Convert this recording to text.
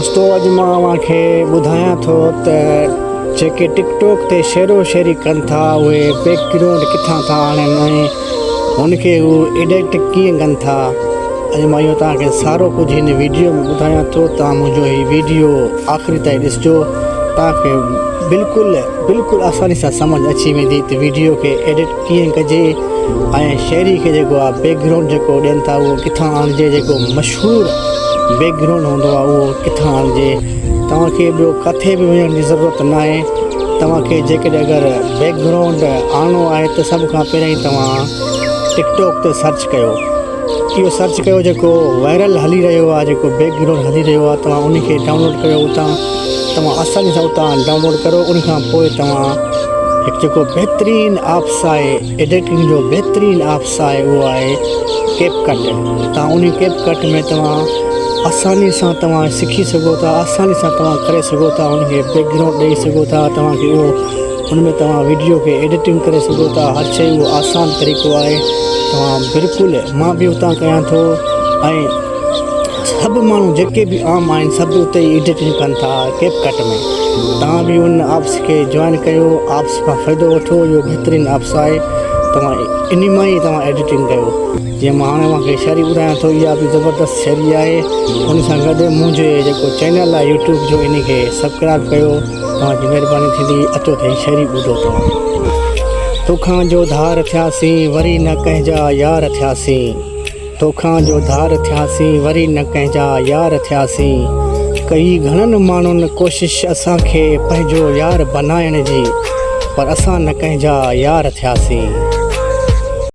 दोस्तों अॼु मां तव्हांखे ॿुधायां थो त जेके टिकटॉक ते शेरो शेरी कनि था उहे बैकग्राउंड किथां था आणनि ऐं हुनखे उहे एडिट कीअं कनि था। अॼु मां इहो तव्हांखे सारो कुझु हिन वीडियो में ॿुधायां थो। तव्हां मुंहिंजो हीउ वीडियो आख़िरी ताईं ॾिसिजो, तव्हांखे बिल्कुलु आसानी सां सम्झ अची वेंदी त वीडियो खे एडिट कीअं कजे ऐं शेरी खे जेको आहे बैकग्राउंड जेको ॾियनि था उहो किथां आणिजे, जेको मशहूरु बैकग्राउंड हूंदो आहे उहो किथां आणिजे। तव्हांखे ॿियो किथे बि वञण जी ज़रूरत न आहे। तव्हांखे जेकॾहिं अगरि बैकग्राउंड आणिणो आहे त सभ खां पहिरियों ई तव्हां टिकटॉक ते सर्च कयो, इहो सर्च कयो जेको वायरल हली रहियो आहे, जेको बैकग्राउंड हली रहियो आहे, तव्हां उनखे डाउनलोड कयो। उतां तव्हां आसानी सां उतां डाउनलोड करो। उन खां पोइ तव्हां हिकु जेको बहितरीनु एप्स आहे एडिटिंग जो बहितरीनु एप्स आहे उहो आहे कैपकट। तव्हां उन कैपकट में तव्हां आसानी सां तव्हां सिखी सघो था, आसानी सां तव्हां करे सघो था, उनखे बैकग्राउंड ॾेई सघो था। तव्हांखे उहो उन में तव्हां वीडियो खे एडिटिंग करे सघो था। हर शइ उहो आसान तरीक़ो आहे। तव्हां बिल्कुलु मां बि उतां कयां थो ऐं सभु माण्हू जेके बि आम आहिनि सभु उते ई एडिटिंग कनि था कैपकट में। तव्हां बि उन एप्स खे जॉइन कयो, एप्स खां फ़ाइदो वठो। इहो बहितरीनु एप्स आहे, तव्हां इन मां ई तव्हां एडिटिंग कयो। जीअं मां हाणे मूंखे शायरी ॿुधायां थो, इहा बि ज़बरदस्त शायरी आहे। उन सां गॾु मुंहिंजे जेको चैनल आहे यूट्यूब जो इन खे सब्सक्राइब कयो। तव्हांजी महिरबानी थींदी। अचो त हीअ शायरी ॿुधो तव्हां। तोखां जो धार थियासीं वरी न कंहिंजा यार थियासीं, तोखां जो धार थियासीं वरी न कंहिंजा यार थियासीं। कई घणनि माण्हुनि कोशिशि असांखे पंहिंजो यार बनाइण जी, पर असां न कंहिंजा यार थियासीं।